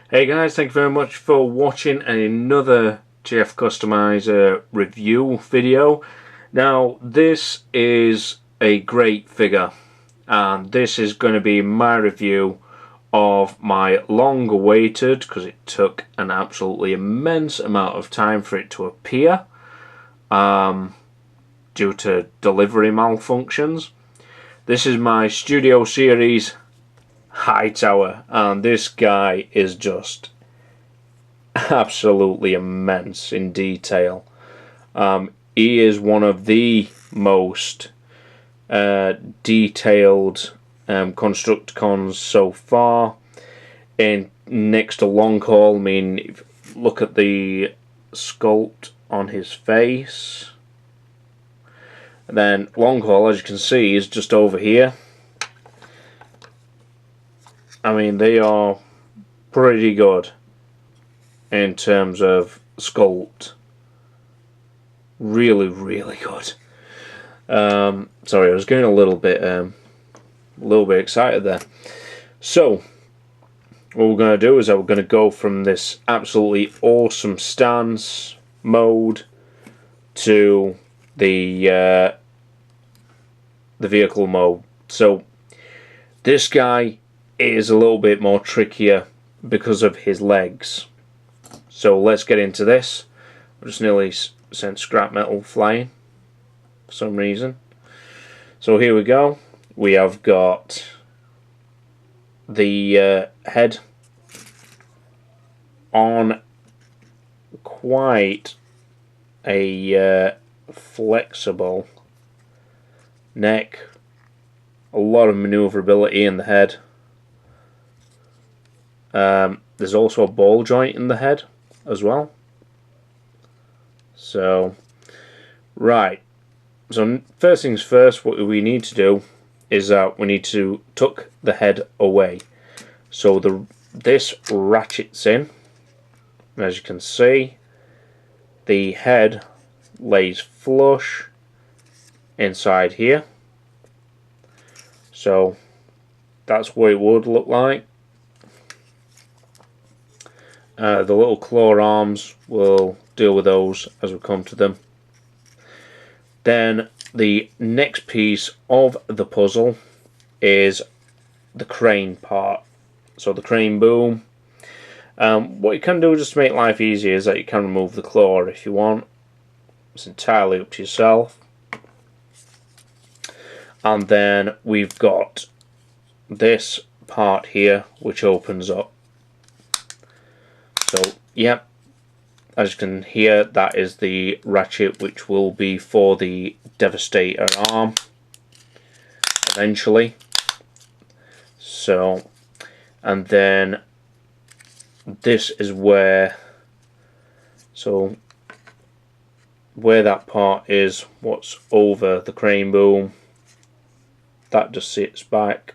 Hey guys, thank you very much for watching another JF Customizer review video. Now this is a great figure, and this is going to be my review of my long awaited, because it took an absolutely immense amount of time for it to appear due to delivery malfunctions. This is my Studio Series Hightower, and this guy is just absolutely immense in detail. He is one of the most detailed Constructicons so far, in next to Longhaul. I mean, look at the sculpt on his face. And then Longhaul, as you can see, is just over here. I mean, they are pretty good in terms of sculpt. Really, really good. Sorry, I was getting a little bit excited there. So, what we're going to do is we're going to go from this absolutely awesome stance mode to the vehicle mode. So, this guy is a little bit more trickier because of his legs. So let's get into this. I just nearly sent scrap metal flying for some reason. So here we go. We have got the head on quite a flexible neck. A lot of maneuverability in the head. There's also a ball joint in the head as well. So, right. So first things first, what we need to do is we need to tuck the head away. So this ratchets in. As you can see, the head lays flush inside here. So that's what it would look like. The little claw arms, will deal with those as we come to them. Then the next piece of the puzzle is the crane part. So the crane boom. What you can do just to make life easier is that you can remove the claw if you want. It's entirely up to yourself. And then we've got this part here which opens up. So, yeah, as you can hear, that is the ratchet which will be for the Devastator arm eventually. So, and then this is where, so where that part is, what's over the crane boom, that just sits back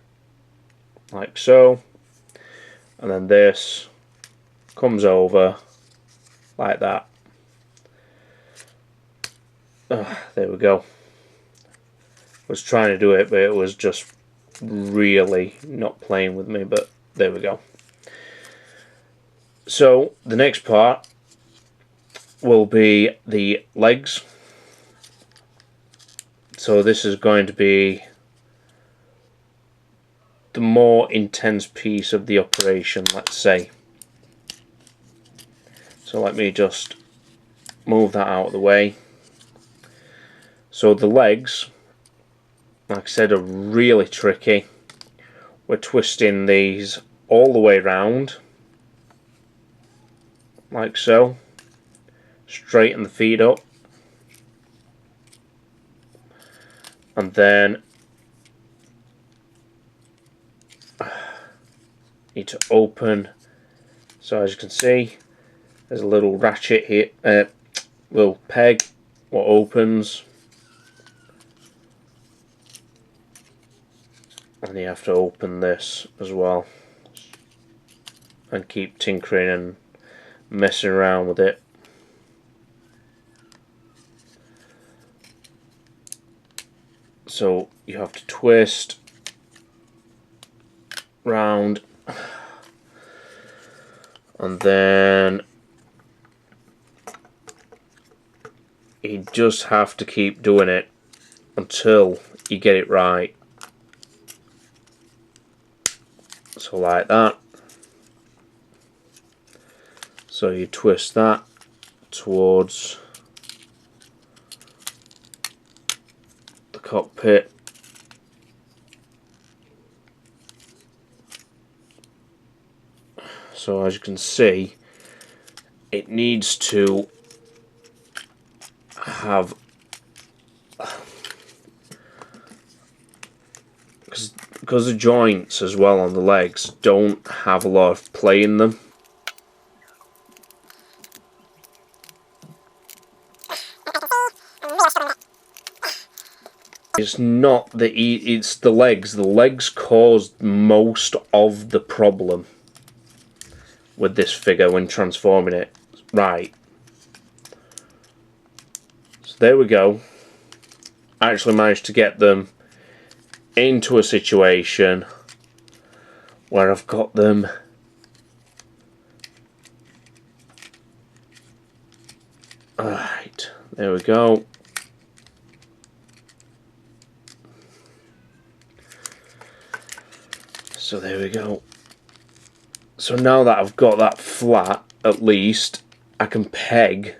like so, and then this comes over like that. There we go. I was trying to do it, but it was just really not playing with me, but there we go. So the next part will be the legs. So this is going to be the more intense piece of the operation, let's say. So let me just move that out of the way. So the legs, like I said, are really tricky. We're twisting these all the way round, like so. Straighten the feet up. And then need to open. So as you can see, there's a little ratchet here, little peg what opens, and you have to open this as well and keep tinkering and messing around with it. So you have to twist round, and then you just have to keep doing it until you get it right. So like that. So you twist that towards the cockpit. So as you can see, it needs to have, because the joints as well on the legs don't have a lot of play in them. It's not it's the legs. The legs caused most of the problem with this figure when transforming it. Right. So there we go. I actually managed to get them into a situation where I've got them alright, there we go. So there we go. So now that I've got that flat, at least I can peg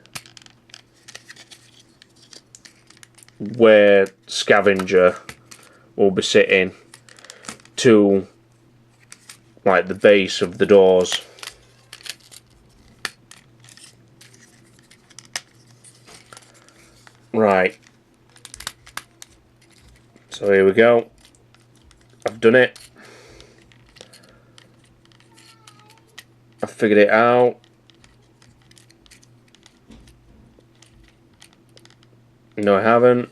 where Scavenger will be sitting to like the base of the doors. Right. So here we go. I've done it. I've figured it out. No, I haven't.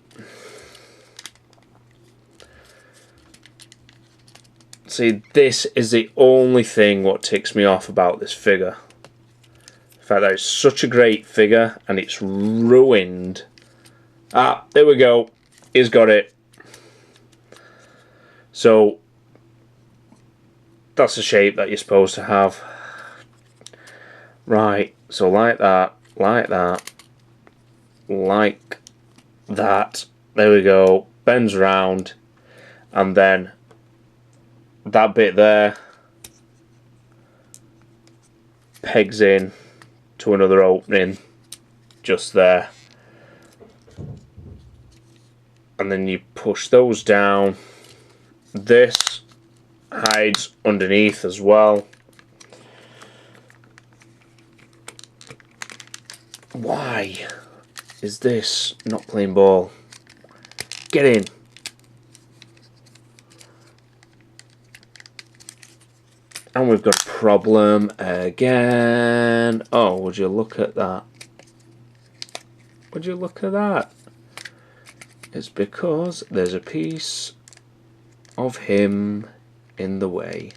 See, this is the only thing what ticks me off about this figure. The fact that it's such a great figure and it's ruined. Ah, there we go. He's got it. So, that's the shape that you're supposed to have. Right, so like that, like that, like that. There we go. Bends round, and then that bit there pegs in to another opening just there, and then you push those down. This hides underneath as well. Why is this not playing ball? Get in. And we've got a problem again. Oh, would you look at that? Would you look at that? It's because there's a piece of him in the way.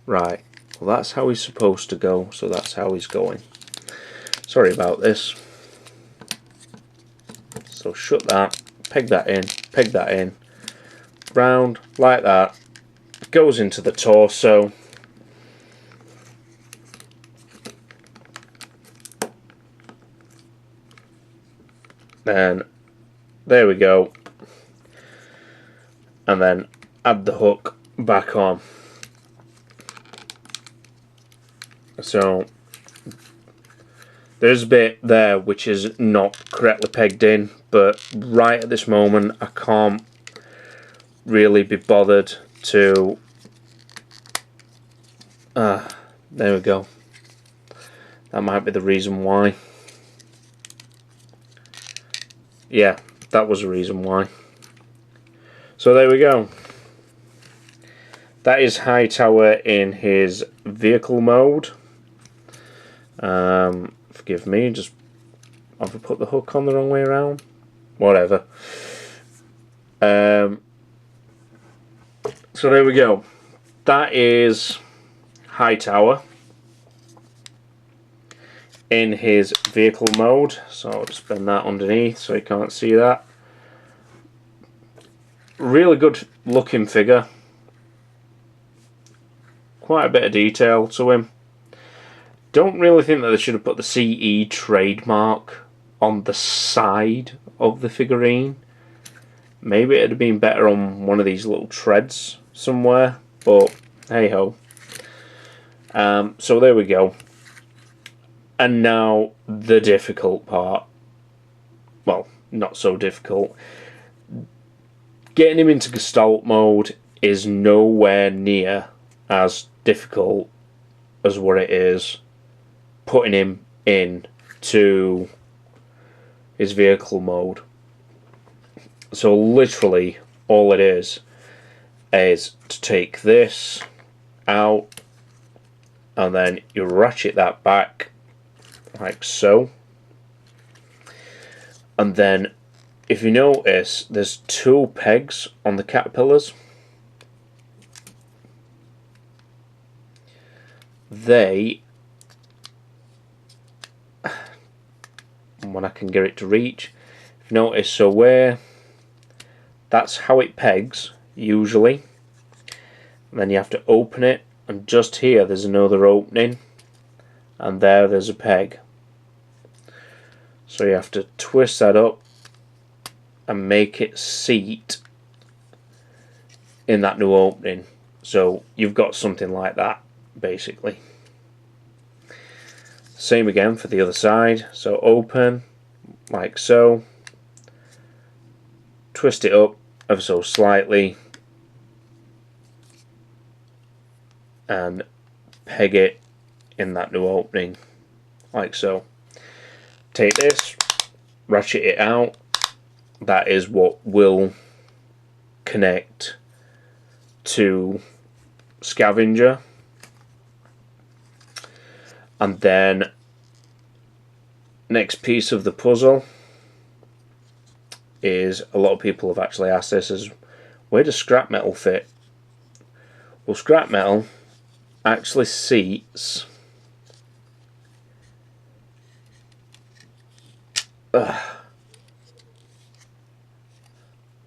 Right. Well, that's how he's supposed to go, so that's how he's going. Sorry about this. So shut that, peg that in, round, like that. Goes into the torso. Then, there we go. And then add the hook back on. So, there's a bit there which is not correctly pegged in, but right at this moment I can't really be bothered to... there we go. That might be the reason why. Yeah, that was the reason why. So there we go. That is Hightower in his vehicle mode. Forgive me, just have I put the hook on the wrong way around? Whatever. So there we go. That is Hightower in his vehicle mode. So I'll just bend that underneath so you can't see that. Really good looking figure. quite a bit of detail to him. Don't really think that they should have put the CE trademark on the side of the figurine. Maybe it'd have been better on one of these little treads somewhere, but hey ho. So there we go. And now the difficult part. Well, not so difficult. Getting him into Gestalt mode is nowhere near as difficult as what it is putting him in to his vehicle mode. So literally all it is to take this out and then you ratchet that back like so. And then if you notice, there's 2 pegs on the caterpillars. They, when I can get it to reach, if you notice, so where, that's how it pegs usually. And then you have to open it, and just here there's another opening, and there's a peg. So you have to twist that up and make it seat in that new opening. So you've got something like that, basically. Same again for the other side. So open, like so. Twist it up ever so slightly. And peg it in that new opening, like so. Take this, ratchet it out. That is what will connect to Scavenger. And then next piece of the puzzle is, a lot of people have actually asked this, is where does scrap metal fit? Well, scrap metal actually seats I'm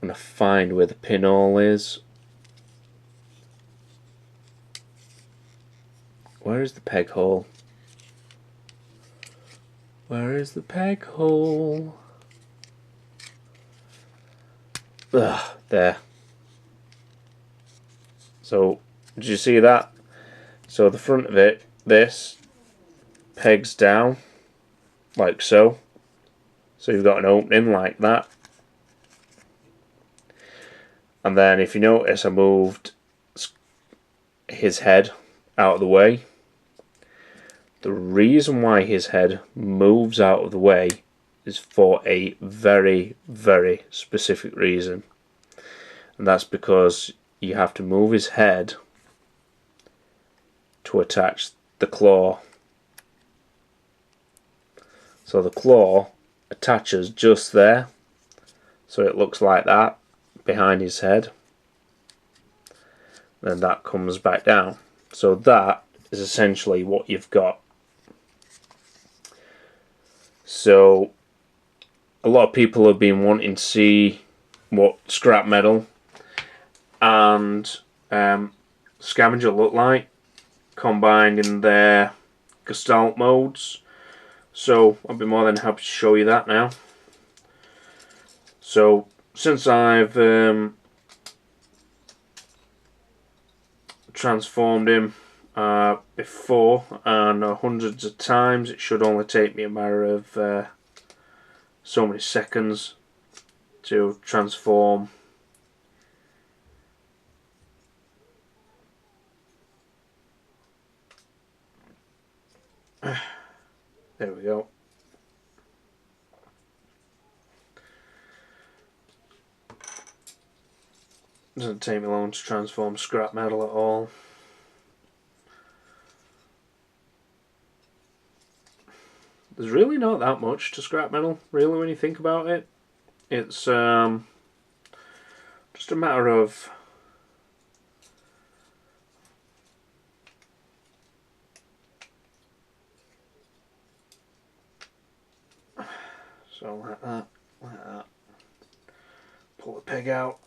gonna find where the pinhole is. Where is the peg hole? Where is the peg hole? There. So, did you see that? So the front of it, this, pegs down, like so. So you've got an opening like that. And then if you notice, I moved his head out of the way. The reason why his head moves out of the way is for a very, very specific reason. And that's because you have to move his head to attach the claw. So the claw attaches just there, so it looks like that behind his head. Then that comes back down. So that is essentially what you've got. So a lot of people have been wanting to see what scrap metal and Scavenger look like combined in their Gestalt modes. So I'll be more than happy to show you that now. So since I've transformed him before and hundreds of times, it should only take me a matter of so many seconds to transform there we go. Doesn't take me long to transform scrap metal at all. There's really not that much to scrap metal, really, when you think about it. It's just a matter of so like that, like that. Pull the peg out.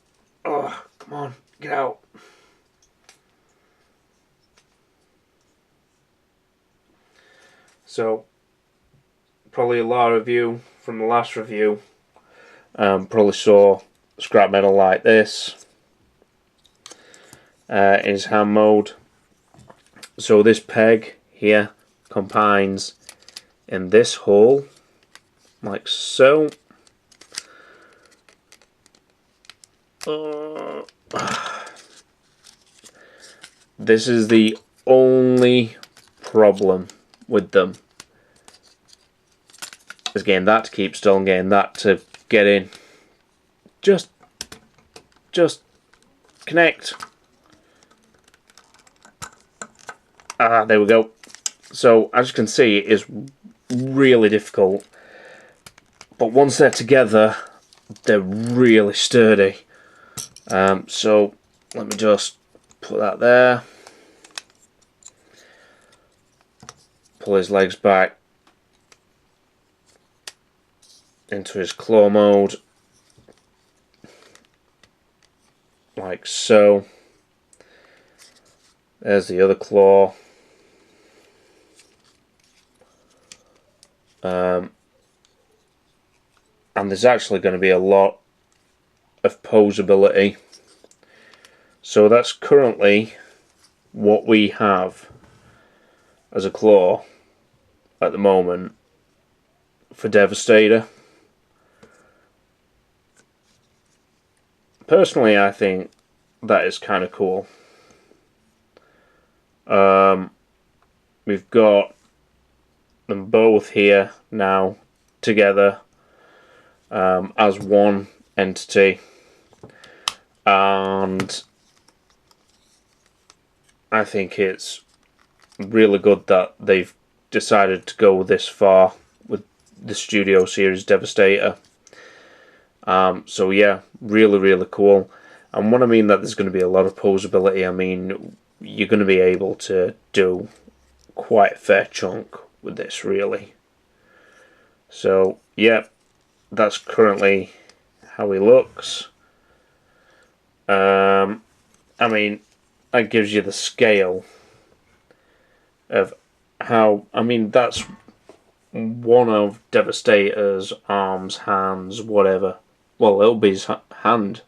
Oh, come on, get out. So probably a lot of you from the last review probably saw scrap metal like this in his hand mode. So this peg here combines in this hole like so. This is the only problem with them, is getting that to keep still and getting that to get in. Just connect. There we go. So as you can see, it is really difficult, but once they're together, they're really sturdy. So let me just put that there. Pull his legs back into his claw mode, like so. There's the other claw. And there's actually going to be a lot of posability. So that's currently what we have as a claw at the moment for Devastator. Personally, I think that is kind of cool. We've got them both here now together as one entity, and I think it's really good that they've decided to go this far with the Studio Series Devastator. So yeah, really cool. And what I mean that there's going to be a lot of posability, I mean you're going to be able to do quite a fair chunk with this, really. So yeah, that's currently how he looks. I mean, that gives you the scale of how, I mean, that's one of Devastator's arms, hands, whatever. Well, it'll be his hand